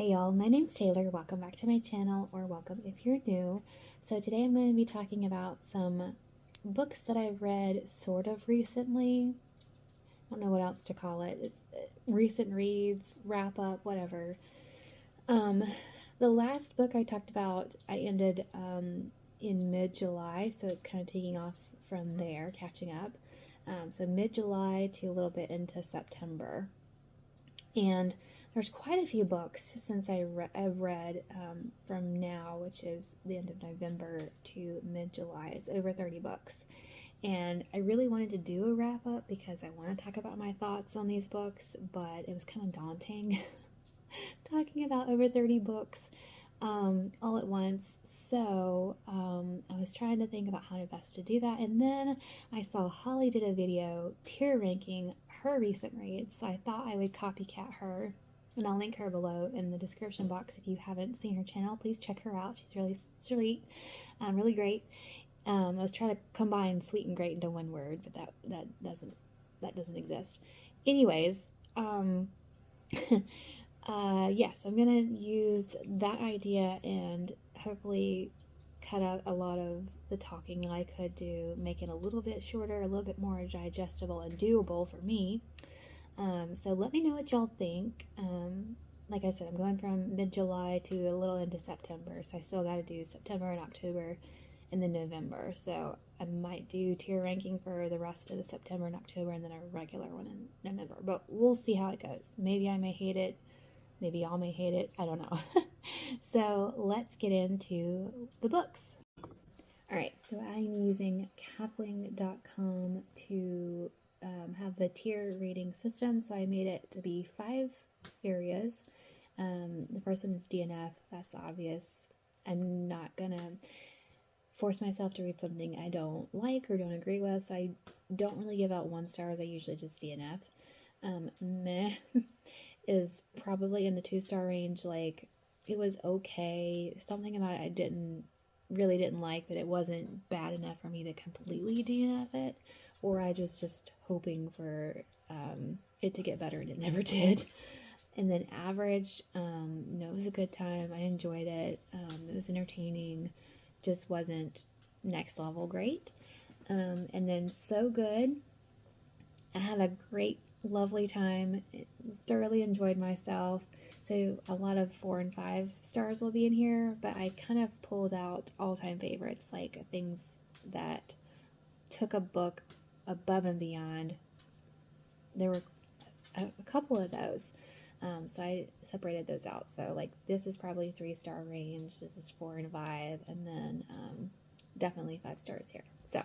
Hey y'all, my name's Taylor. Welcome back to my channel, or welcome if you're new. So today I'm going to be talking about some books that I've read sort of recently. I don't know what else to call it. It's recent reads, wrap up, whatever. The last book I talked about, I ended in mid-July, so it's kind of taking off from there, catching up. So mid-July to a little bit into September. And there's quite a few books since I've read from now, which is the end of November, to mid-July. It's over 30 books. And I really wanted to do a wrap up because I want to talk about my thoughts on these books, but it was kind of daunting talking about over 30 books all at once. So I was trying to think about how to best to do that. And then I saw Holly did a video tier ranking her recent reads, so I thought I would copycat her. And I'll link her below in the description box. If you haven't seen her channel, please check her out. She's really sweet, really great. I was trying to combine sweet and great into one word, but that doesn't exist. Anyways, yes, I'm gonna use that idea and hopefully cut out a lot of the talking that I could do, make it a little bit shorter, a little bit more digestible and doable for me. So let me know what y'all think. Like I said, I'm going from mid-July to a little into September, so I still got to do September and October and then November. So I might do tier ranking for the rest of the September and October and then a regular one in November. But we'll see how it goes. Maybe I may hate it. Maybe y'all may hate it. I don't know. So let's get into the books. Alright, so I'm using Kapling.com to have the tier rating system, so I made it to be 5 areas. The first one is DNF. That's obvious. I'm not gonna force myself to read something I don't like or don't agree with, so I don't really give out 1 stars. I usually just DNF. Meh is probably in the 2-star range. Like, it was okay. Something about it I really didn't like, but it wasn't bad enough for me to completely DNF it, or I was just hoping for it to get better and it never did. And then average, no, it was a good time. I enjoyed it. It was entertaining, just wasn't next level great. And then so good, I had a great, lovely time, thoroughly enjoyed myself. So a lot of 4 and 5 stars will be in here, but I kind of pulled out all-time favorites, like things that took a book above and beyond. There were a couple of those, so I separated those out. So like this is probably 3-star range, this is 4 and 5, and then definitely 5 stars here. So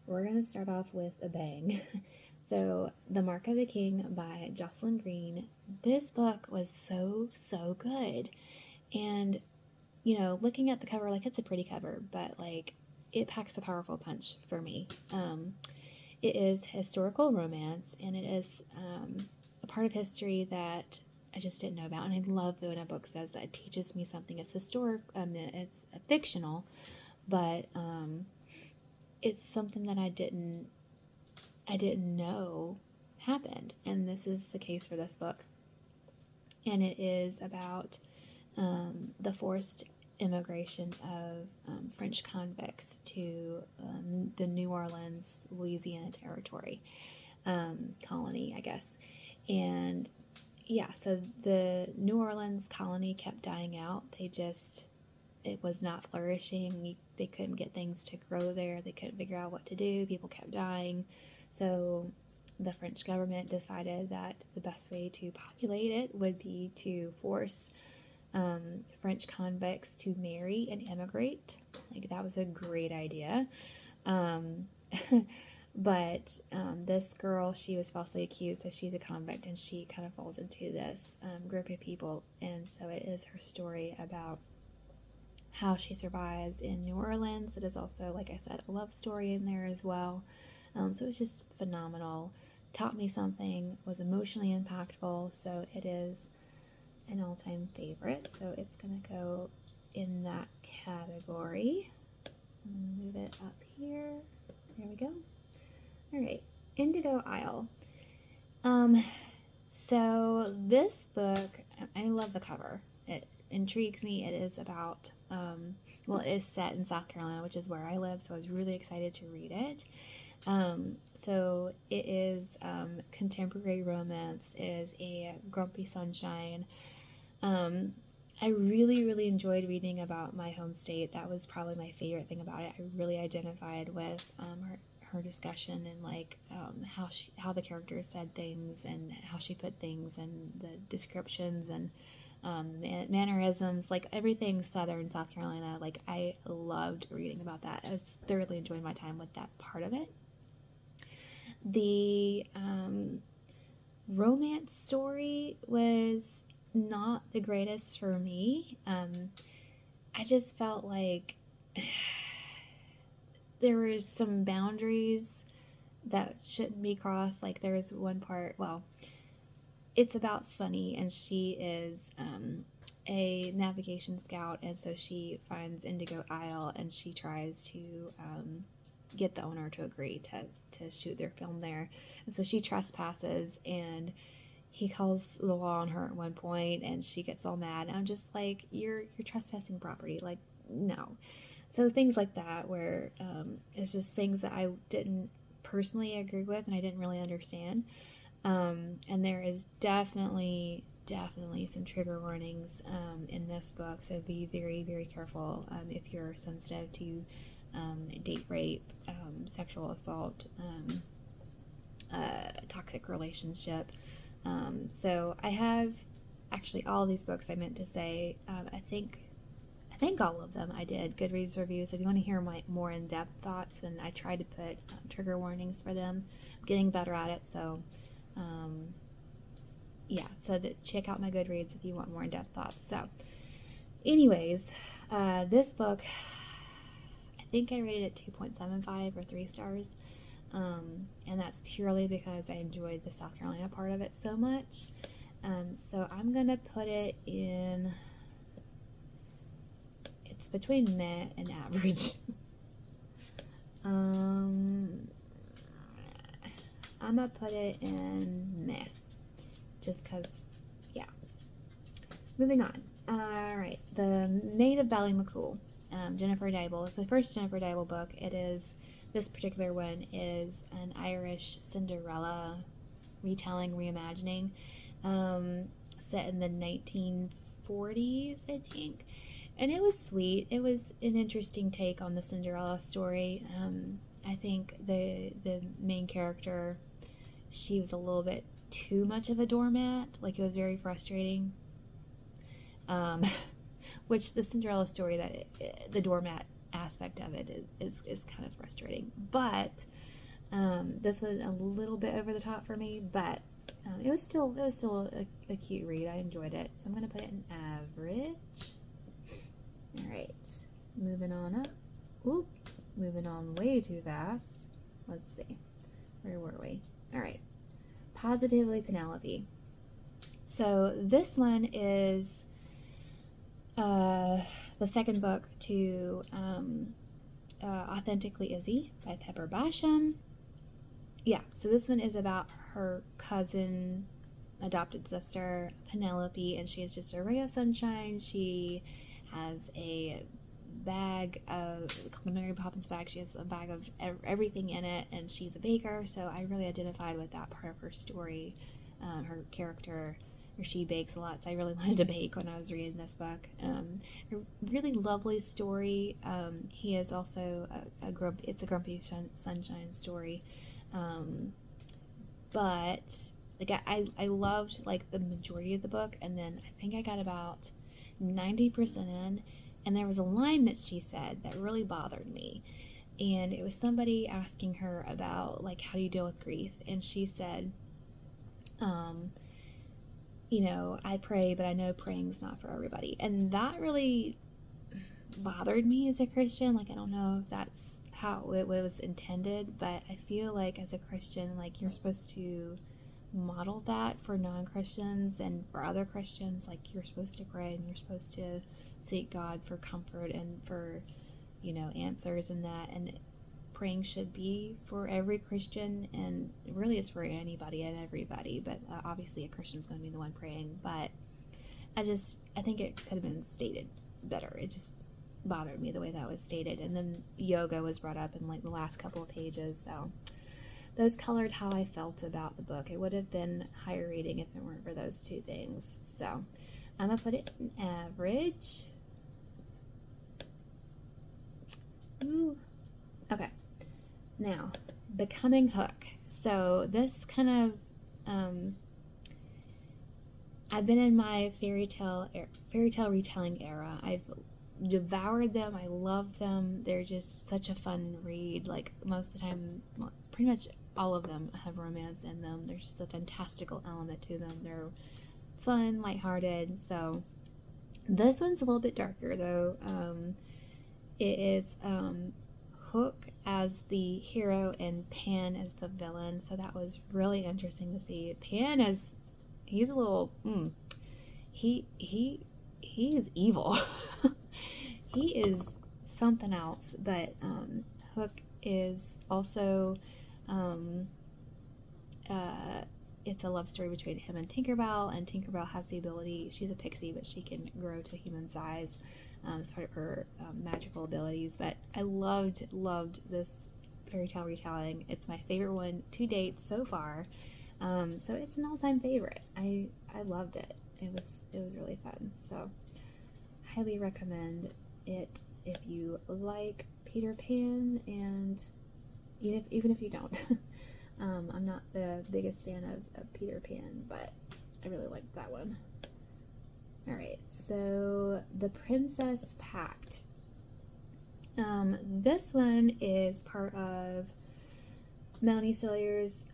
we're gonna start off with a bang. So, The Mark of the King by Jocelyn Green. This book was so good. And, you know, looking at the cover, like, it's a pretty cover, but, like, it packs a powerful punch for me. It is historical romance, and it is a part of history that I just didn't know about. And I love when a book says that. It teaches me something. It's historic, it's fictional, but it's something that I didn't know happened, and this is the case for this book. And it is about the forced immigration of French convicts to the New Orleans, Louisiana territory, colony, I guess. And yeah, so the New Orleans colony kept dying out. It was not flourishing. They couldn't get things to grow there. They couldn't figure out what to do. People kept dying. So the French government decided that the best way to populate it would be to force French convicts to marry and immigrate. Like, that was a great idea. But this girl, she was falsely accused, so she's a convict, and she kind of falls into this group of people. And so it is her story about how she survives in New Orleans. It is also, like I said, a love story in there as well. So it's just phenomenal. Taught me something, was emotionally impactful, so it is an all-time favorite. So it's going to go in that category. So I'm going to move it up here. There we go. All right, Indigo Isle. So this book I love the cover. It intrigues me. It is about, well, it is set in South Carolina, which is where I live, so I was really excited to read it. So it is contemporary romance. It is a grumpy sunshine. I really, really enjoyed reading about my home state. That was probably my favorite thing about it. I really identified with her discussion and like how the characters said things and how she put things and the descriptions and mannerisms, like everything Southern South Carolina. Like I loved reading about that. I was thoroughly enjoying my time with that part of it. The romance story was not the greatest for me. I just felt like there was some boundaries that shouldn't be crossed. Like there was one part, well, it's about Sunny, and she is a navigation scout, and so she finds Indigo Isle, and she tries to get the owner to agree to shoot their film there. And so she trespasses, and he calls the law on her at one point, and she gets all mad. And I'm just like, you're trespassing property. Like, no. So things like that, where it's just things that I didn't personally agree with, and I didn't really understand. And there is definitely some trigger warnings in this book, so be very, very careful if you're sensitive to date rape, sexual assault, toxic relationship. So I have actually all these books. I meant to say, I think all of them I did Goodreads reviews. If you want to hear my more in-depth thoughts, and I try to put trigger warnings for them. I'm getting better at it, so yeah, so check out my Goodreads if you want more in-depth thoughts. So anyways, this book, I think I rated it 2.75 or 3 stars, and that's purely because I enjoyed the South Carolina part of it so much. So I'm gonna put it in, it's between meh and average. I'm gonna put it in meh, just because, yeah. Moving on. Alright, The Maid of Ballymacool, Jennifer Dable. It's my first Jennifer Dable book. This particular one is an Irish Cinderella retelling, reimagining, set in the 1940s, I think. And it was sweet. It was an interesting take on the Cinderella story. I think the main character, she was a little bit too much of a doormat. Like, it was very frustrating. Which the Cinderella story, the doormat aspect of it is kind of frustrating. But this was a little bit over the top for me. But it was still a cute read. I enjoyed it. So I'm gonna put it in average. All right, moving on up. Oop, moving on way too fast. Let's see, where were we? All right, Positively Penelope. So this one is the second book to Authentically Izzy by Pepper Basham. Yeah, so this one is about her cousin, adopted sister, Penelope, and she is just a ray of sunshine. She has a bag of, called Mary Poppins bag. She has a bag of everything in it, and she's a baker, so I really identified with that part of her story, her character. She bakes a lot, so I really wanted to bake when I was reading this book. A really lovely story. He is also it's a grumpy sunshine story, but like I loved like the majority of the book, and then I think I got about 90% in, and there was a line that she said that really bothered me, and it was somebody asking her about like, how do you deal with grief, and she said, you know, I pray, but I know praying's not for everybody. And that really bothered me as a Christian. Like, I don't know if that's how it was intended, but I feel like as a Christian, like, you're supposed to model that for non-Christians and for other Christians. Like, you're supposed to pray, and you're supposed to seek God for comfort and for, you know, answers in that. And praying should be for every Christian, and really it's for anybody and everybody, but obviously a Christian's going to be the one praying. But I think it could have been stated better. It just bothered me the way that was stated. And then yoga was brought up in like the last couple of pages, so those colored how I felt about the book. It would have been higher rating if it weren't for those two things. So I'm gonna put it in average. Ooh. Okay, now Becoming Hook. So this kind of I've been in my fairy tale retelling era. I've devoured them. I love them. They're just such a fun read. Like most of the time, well, pretty much all of them have romance in them. There's just a fantastical element to them. They're fun, lighthearted. So this one's a little bit darker though. It is Hook as the hero and Pan as the villain. So that was really interesting to see. Pan is he's a little he is evil. He is something else, but Hook is also it's a love story between him and Tinkerbell has the ability, she's a pixie, but she can grow to human size as part of her magical abilities. But I loved this fairy tale retelling. It's my favorite one to date so far. So it's an all-time favorite. I loved it. It was really fun. So highly recommend it if you like Peter Pan, and even if you don't. I'm not the biggest fan of Peter Pan, but I really liked that one. Alright, so The Princess Pact. This one is part of Melanie Sawyer's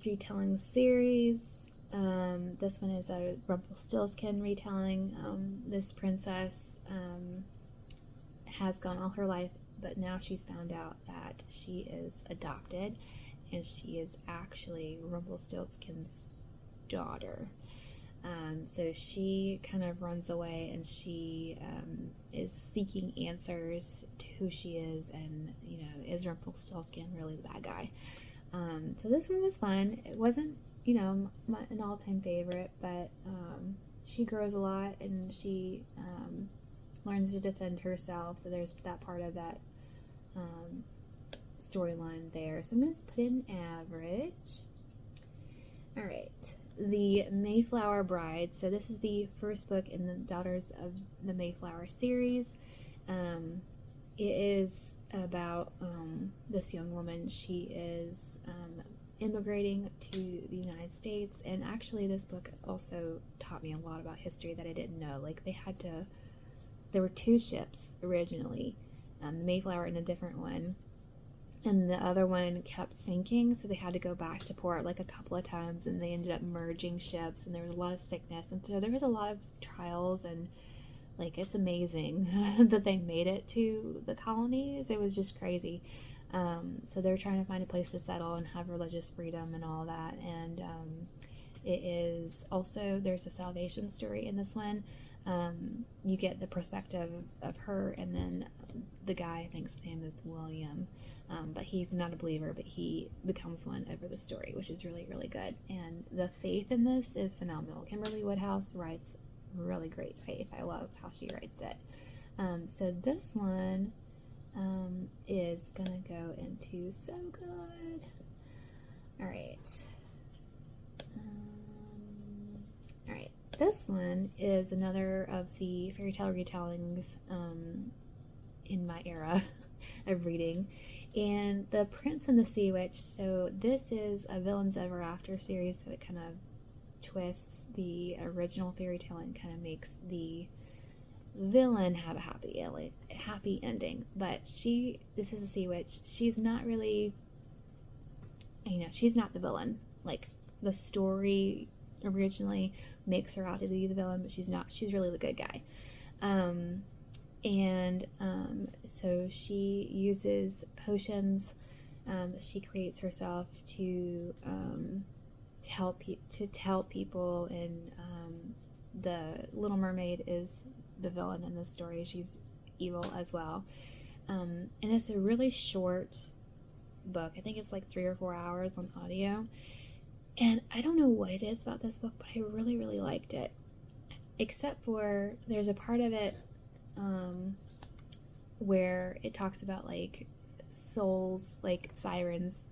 retelling series. This one is a Rumpelstiltskin retelling. This princess has gone all her life, but now she's found out that she is adopted, and she is actually Rumpelstiltskin's daughter. So she kind of runs away, and she is seeking answers to who she is, and is Rumpelstiltskin really the bad guy? So this one was fun. It wasn't an all-time favorite, but she grows a lot, and she learns to defend herself, so there's that part of that storyline there. So I'm going to put it in average. Alright, The Mayflower Bride. So this is the first book in the Daughters of the Mayflower series. It is about this young woman. She is immigrating to the United States, and actually this book also taught me a lot about history that I didn't know. Like there were two ships originally, the Mayflower and a different one, and the other one kept sinking, so they had to go back to port like a couple of times, and they ended up merging ships, and there was a lot of sickness, and so there was a lot of trials, and like it's amazing that they made it to the colonies. It was just crazy. So they're trying to find a place to settle and have religious freedom and all that, and it is also, there's a salvation story in this one. You get the perspective of her, and then the guy, I think his name is William, but he's not a believer, but he becomes one over the story, which is really, really good. And the faith in this is phenomenal. Kimberly Woodhouse writes really great faith. I love how she writes it. So this one is gonna go into So Good. Alright. Alright. This one is another of the fairy tale retellings in my era of reading. And The Prince and the Sea Witch. So this is a Villains Ever After series, so it kind of twists the original fairy tale and kind of makes the villain have a happy ending. But this is a sea witch. She's not really, she's not the villain. Like the story originally makes her out to be the villain, but she's not. She's really the good guy. So she uses potions that she creates herself to help people, and the Little Mermaid is the villain in this story. She's evil as well, and it's a really short book. I think it's like 3 or 4 hours on audio, and I don't know what it is about this book, but I really, really liked it. except for there's a part of it where it talks about like souls, like sirens.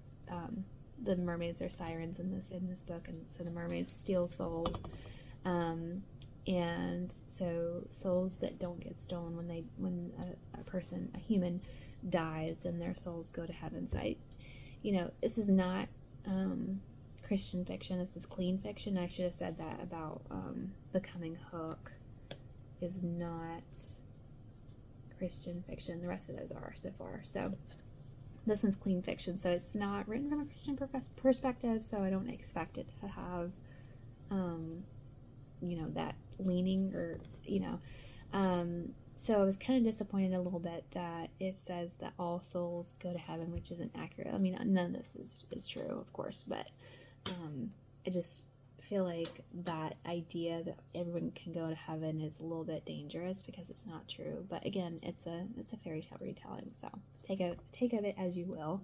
The mermaids are sirens in this book, and so the mermaids steal souls, and so souls that don't get stolen when a human dies, and their souls go to heaven. So this is not Christian fiction. This is clean fiction. I should have said that about Becoming Hook is not Christian fiction. The rest of those are so far. So this one's clean fiction. So it's not written from a Christian perspective. So I don't expect it to have, that leaning or. So I was kind of disappointed a little bit that it says that all souls go to heaven, which isn't accurate. I mean, none of this is true, of course, but I just feel like that idea that everyone can go to heaven is a little bit dangerous because it's not true. But again, it's a fairy tale retelling, so take of it as you will.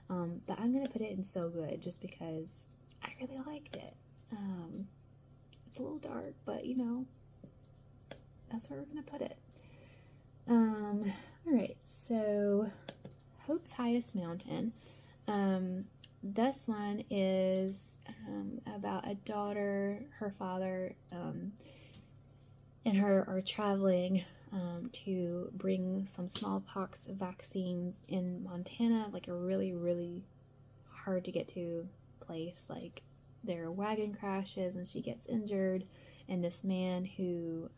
But I'm gonna put it in so good just because I really liked it. It's a little dark, but that's where we're gonna put it. Alright, so Hope's Highest Mountain. This one is about a daughter, her father, and her are traveling to bring some smallpox vaccines in Montana, like a really, really hard to get to place. Like their wagon crashes and she gets injured, and this man who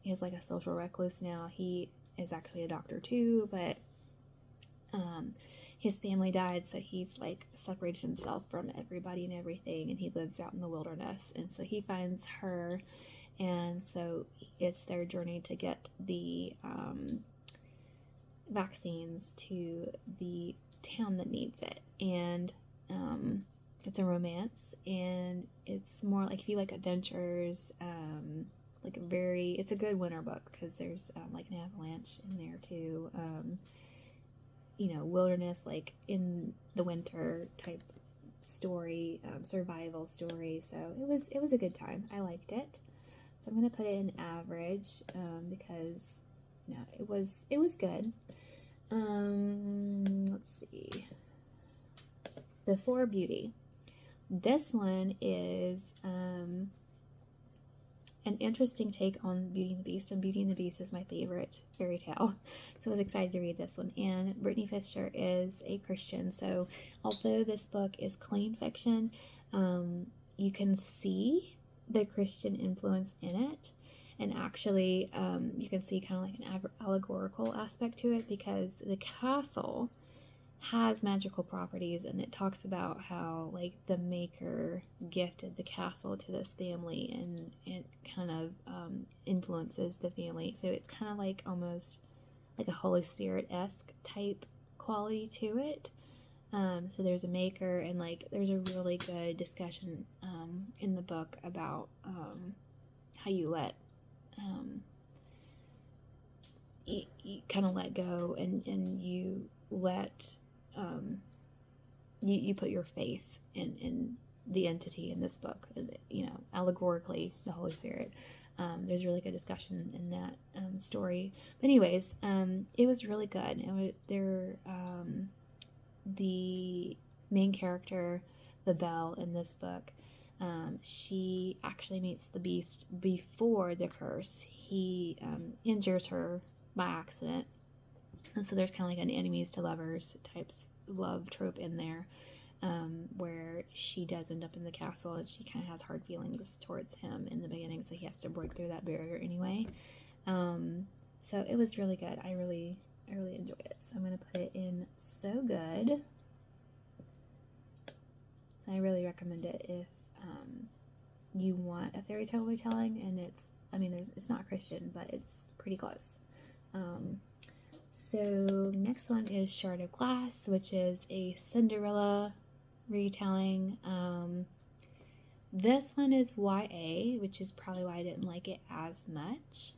is like a social recluse now, he is actually a doctor too, but his family died, so he's like separated himself from everybody and everything, and he lives out in the wilderness. And so he finds her, and so it's their journey to get the vaccines to the town that needs it. And it's a romance, and it's more like if you like adventures, it's a good winter book because there's like an avalanche in there too. Wilderness, like in the winter type story, survival story. So it was a good time. I liked it. So I'm gonna put it in average because it was good. Let's see. Before Beauty. This one is an interesting take on Beauty and the Beast, and Beauty and the Beast is my favorite fairy tale, so I was excited to read this one. And Brittany Fisher is a Christian, so although this book is clean fiction, you can see the Christian influence in it, and actually you can see kind of like an allegorical aspect to it, because the castle has magical properties, and it talks about how like the maker gifted the castle to this family, and it kind of influences the family. So it's kind of like almost like a Holy Spirit-esque type quality to it. So there's a maker, and like there's a really good discussion in the book about how you let you kind of let go, and you let you put your faith in the entity in this book, allegorically the Holy Spirit. There's really good discussion in that story. But anyways, it was really good. The main character, the Belle in this book, she actually meets the Beast before the curse. He injures her by accident. And so there's kind of like an enemies to lovers types love trope in there, where she does end up in the castle, and she kind of has hard feelings towards him in the beginning, so he has to break through that barrier anyway. So it was really good. I really enjoyed it. So I'm going to put it in so good. So I really recommend it if you want a fairy tale retelling, and it's not Christian, but it's pretty close. So next one is Shard of Glass, which is a Cinderella retelling. This one is YA, which is probably why I didn't like it as much.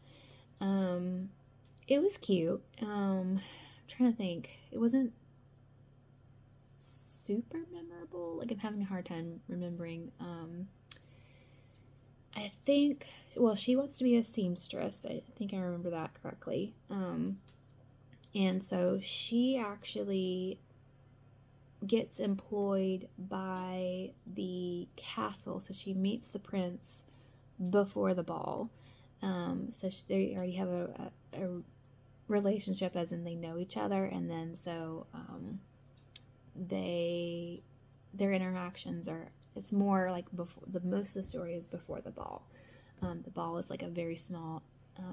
It was cute. I'm trying to think. It wasn't super memorable. Like, I'm having a hard time remembering. I think, well, she wants to be a seamstress. I think I remember that correctly. And so she actually gets employed by the castle. So she meets the prince before the ball. So they already have a relationship, as in they know each other, and then so their interactions are, it's more like before, the most of the story is before the ball. The ball is like a very small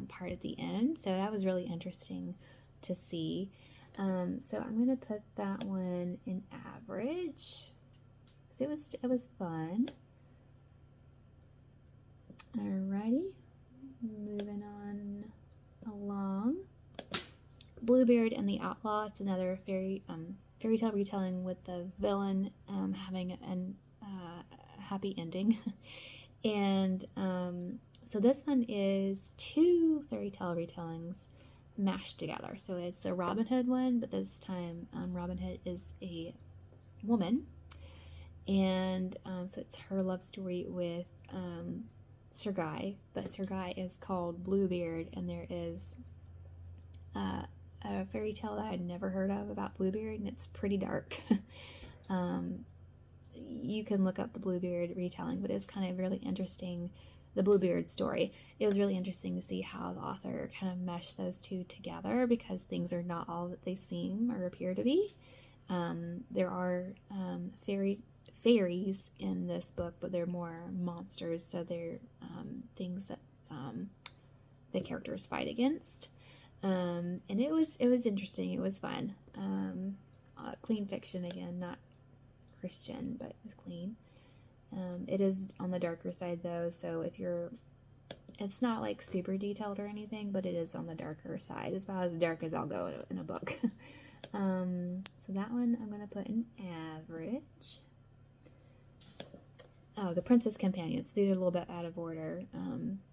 part at the end, so that was really interesting to see. So I'm gonna put that one in average because it was fun. Alrighty, moving on along. Bluebeard and the Outlaw. It's another fairy tale retelling with the villain having a happy ending. And so this one is two fairy tale retellings mashed together. So it's a Robin Hood one, but this time Robin Hood is a woman, and so it's her love story with Sir Guy, but Sir Guy is called Bluebeard, and there is a fairy tale that I'd never heard of about Bluebeard, and it's pretty dark. You can look up the Bluebeard retelling, but it was kind of really interesting, the Bluebeard story. It was really interesting to see how the author kind of meshed those two together, because things are not all that they seem or appear to be. There are fairies in this book, but they're more monsters, so they're things that the characters fight against. And it was interesting. It was fun. Clean fiction again, not Christian, but it was clean. It is on the darker side though, so it's not like super detailed or anything, but it is on the darker side. It's about as dark as I'll go in a book. So that one I'm gonna put in average. Oh, the Princess Companions. These are a little bit out of order,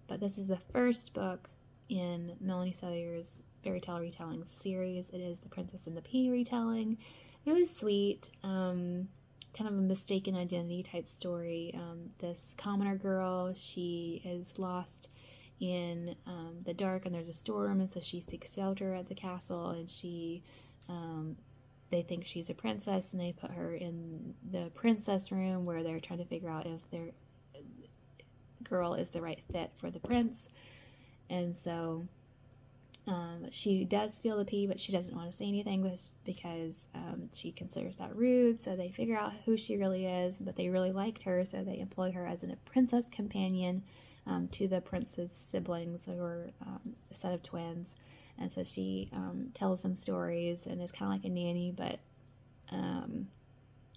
but this is the first book in Melanie Salyer's fairy tale retelling series. It is the Princess and the PE Retelling. It was sweet, kind of a mistaken identity type story. This commoner girl, she is lost in the dark, and there's a storm, and so she seeks shelter at the castle, and they think she's a princess, and they put her in the princess room where they're trying to figure out if their girl is the right fit for the prince. And so she does feel the pee, but she doesn't want to say anything because she considers that rude. So they figure out who she really is, but they really liked her, so they employ her as a princess companion to the prince's siblings, who are a set of twins. And so she tells them stories and is kind of like a nanny, but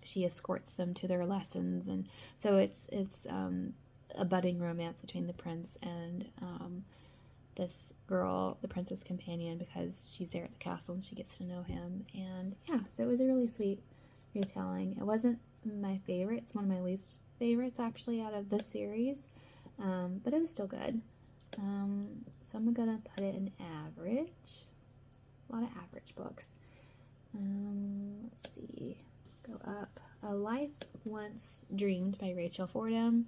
she escorts them to their lessons. And so it's a budding romance between the prince and this girl, the princess companion, because she's there at the castle and she gets to know him. And yeah, so it was a really sweet retelling. It wasn't my favorite. It's one of my least favorites actually out of this series, but it was still good. So I'm gonna put it in average. A lot of average books. Let's see. Let's go up. A Life Once Dreamed by Rachel Fordham.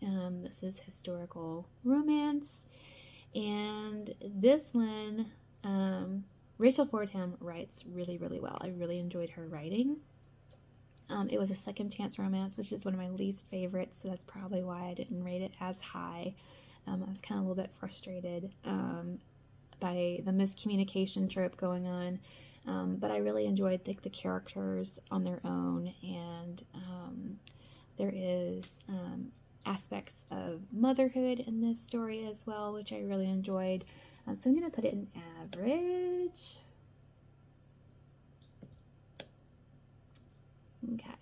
This is historical romance. And this one, Rachel Fordham writes really, really well. I really enjoyed her writing. It was a second chance romance, which is one of my least favorites, so that's probably why I didn't rate it as high. I was kind of a little bit frustrated by the miscommunication trope going on, but I really enjoyed the characters on their own, and there is aspects of motherhood in this story as well, which I really enjoyed. So I'm going to put it in average. Okay.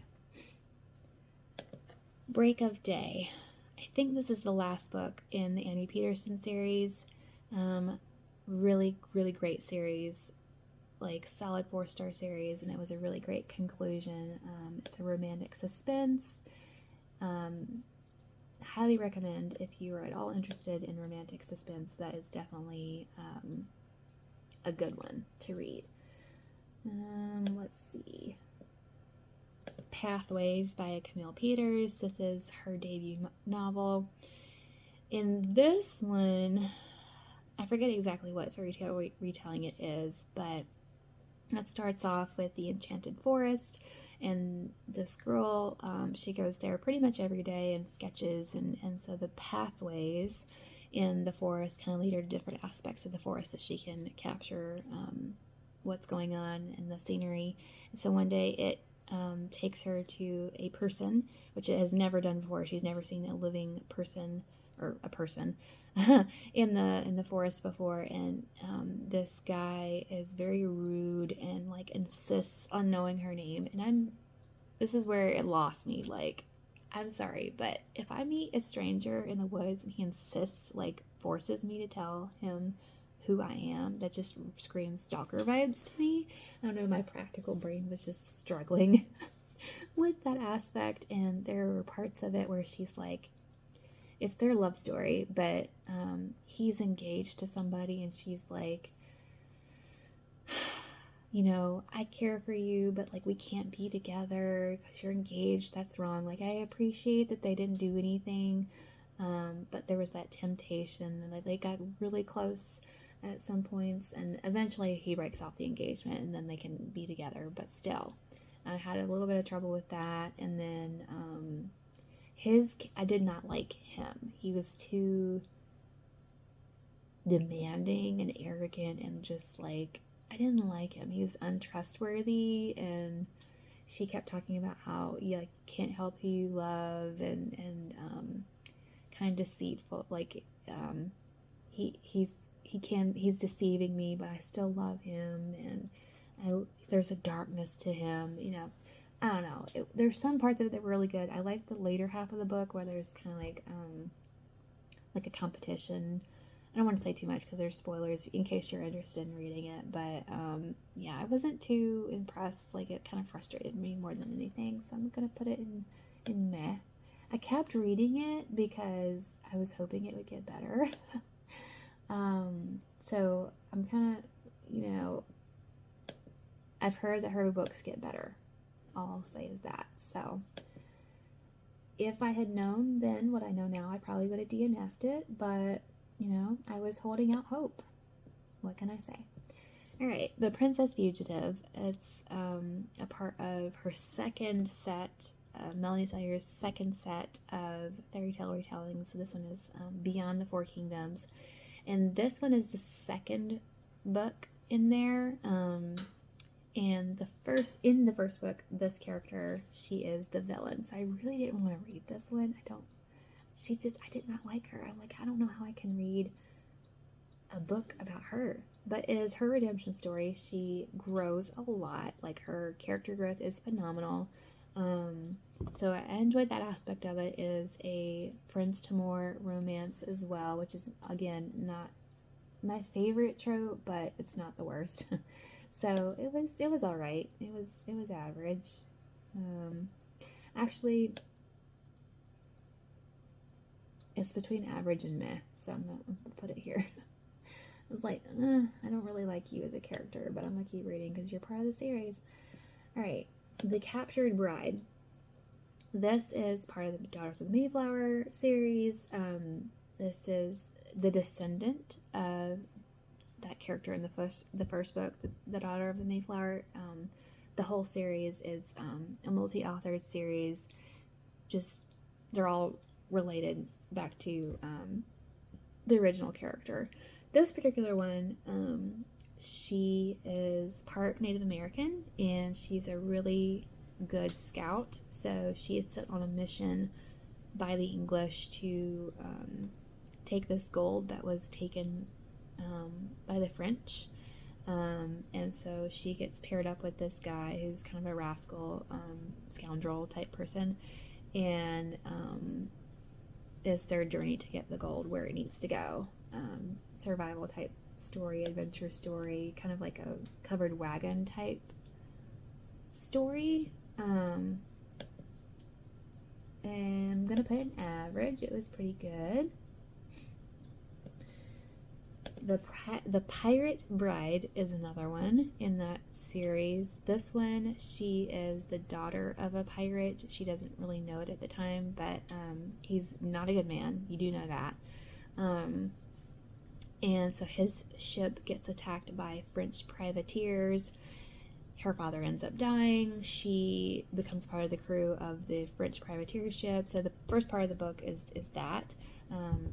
Break of Day. I think this is the last book in the Annie Peterson series. Really, really great series. Like solid 4-star series, and it was a really great conclusion. It's a romantic suspense. Highly recommend if you are at all interested in romantic suspense. That is definitely a good one to read. Let's see. Pathways by Camille Peters. This is her debut novel. In this one, I forget exactly what fairy tale retelling it is, but it starts off with the Enchanted Forest, and this girl, she goes there pretty much every day and sketches, and so the pathways in the forest kind of lead her to different aspects of the forest that she can capture what's going on in the scenery. And so one day it takes her to a person, which it has never done before. She's never seen a living person, or a person, in the forest before, and this guy is very rude and like insists on knowing her name, and this is where it lost me. Like, I'm sorry, but if I meet a stranger in the woods and he insists, like forces me to tell him who I am, that just screams stalker vibes to me. I don't know, my practical brain was just struggling with that aspect, and there were parts of it where she's like, it's their love story, but he's engaged to somebody, and she's like, you know, I care for you, but like we can't be together because you're engaged. That's wrong. Like, I appreciate that they didn't do anything, but there was that temptation, and they got really close at some points, and eventually he breaks off the engagement, and then they can be together. But still, I had a little bit of trouble with that, and then I did not like him. He was too demanding and arrogant, and just like, I didn't like him. He was untrustworthy, and she kept talking about how you like can't help who you love, and kind of deceitful. Like he's deceiving me, but I still love him, and there's a darkness to him. You know, I don't know. There's some parts of it that were really good. I like the later half of the book where there's kind of like a competition. I don't want to say too much because there's spoilers in case you're interested in reading it, but yeah, I wasn't too impressed. Like, it kind of frustrated me more than anything, so I'm gonna put it in meh. I kept reading it because I was hoping it would get better. So I'm kind of, you know, I've heard that her books get better. All I'll say is that. So if I had known then what I know now, I probably would have DNF'd it, but you know, I was holding out hope. What can I say? All right, The Princess Fugitive. It's a part of her second set, Melanie Sawyer's second set of fairy tale retellings. So this one is Beyond the Four Kingdoms. And this one is the second book in there. And in the first book, this character, she is the villain. So I really didn't want to read this one. I did not like her. I'm like, I don't know how I can read a book about her. But it is her redemption story. She grows a lot. Like, her character growth is phenomenal. So I enjoyed that aspect of it. It is a friends to more romance as well, which is, again, not my favorite trope, but it's not the worst. So it was all right. It was average. Actually, it's between average and meh, so I'm gonna put it here. I was like, I don't really like you as a character, but I'm gonna keep reading because you're part of the series. All right, The Captured Bride. This is part of the Daughters of the Mayflower series. This is the descendant of that character in the first book, the Daughter of the Mayflower. The whole series is a multi-authored series. Just, they're all related back to the original character. This particular one, she is part Native American, and she's a really good scout. So she is sent on a mission by the English to take this gold that was taken by the French. And so she gets paired up with this guy who's kind of a rascal, scoundrel type person, and is their journey to get the gold where it needs to go. Survival type story, adventure story, kind of like a covered wagon type story. And I'm gonna put an average. It was pretty good. The Pirate Bride is another one in that series. This one, she is the daughter of a pirate. She doesn't really know it at the time, but he's not a good man. You do know that. And so his ship gets attacked by French privateers. Her father ends up dying. She becomes part of the crew of the French privateer ship. So the first part of the book is that.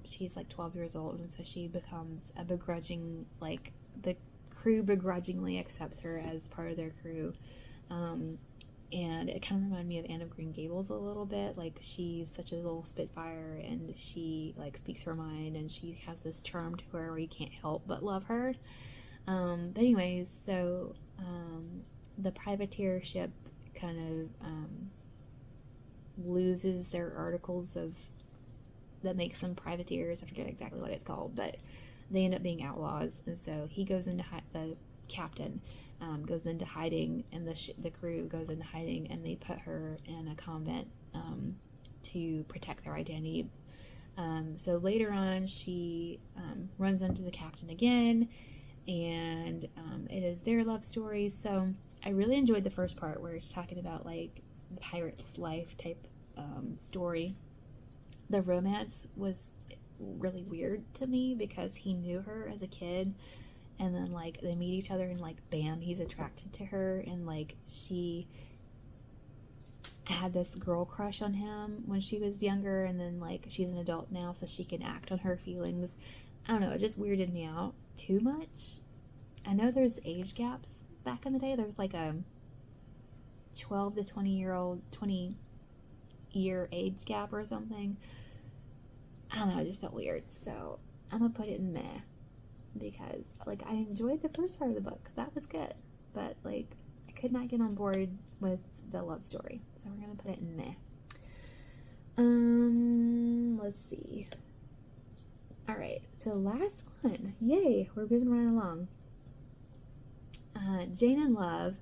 She's like 12 years old, and so she becomes a begrudging, like, the crew begrudgingly accepts her as part of their crew. And it kind of reminded me of Anne of Green Gables a little bit. Like, she's such a little spitfire, and she, like, speaks her mind, and she has this charm to her where you can't help but love her. But anyways, so the privateer ship kind of loses their articles of that makes them privateers. I forget exactly what it's called, but they end up being outlaws, and so he goes into the captain goes into hiding, and the crew goes into hiding, and they put her in a convent to protect their identity. So later on, she runs into the captain again, and it is their love story. So I really enjoyed the first part where it's talking about like the pirate's life type story. The romance was really weird to me because he knew her as a kid, and then like they meet each other and like bam, he's attracted to her, and like she had this girl crush on him when she was younger, and then like she's an adult now so she can act on her feelings. I don't know, it just weirded me out too much. I know there's age gaps back in the day. There was like a 12 to 20 year age gap or something. I don't know, it just felt weird. So I'm gonna put it in meh, because like I enjoyed the first part of the book. That was good. But like I could not get on board with the love story. So we're gonna put it in meh. Let's see. Alright, so last one. Yay, we're moving right along. Jane in Love.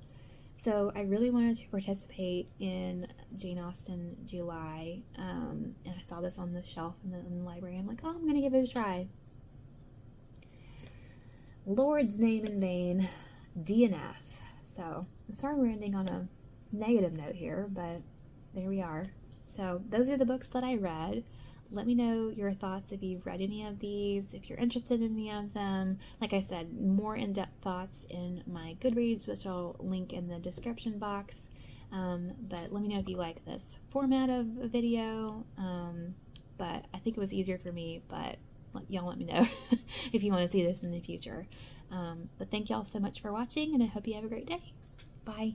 So I really wanted to participate in Jane Austen July, and I saw this on the shelf in the library. I'm like, oh, I'm gonna give it a try. Lord's name in vain, DNF. So I'm sorry we're ending on a negative note here, but there we are. So those are the books that I read. Let me know your thoughts if you've read any of these, if you're interested in any of them. Like I said, more in-depth thoughts in my Goodreads, which I'll link in the description box. But let me know if you like this format of a video. But I think it was easier for me, but y'all let me know if you want to see this in the future. But thank y'all so much for watching, and I hope you have a great day. Bye.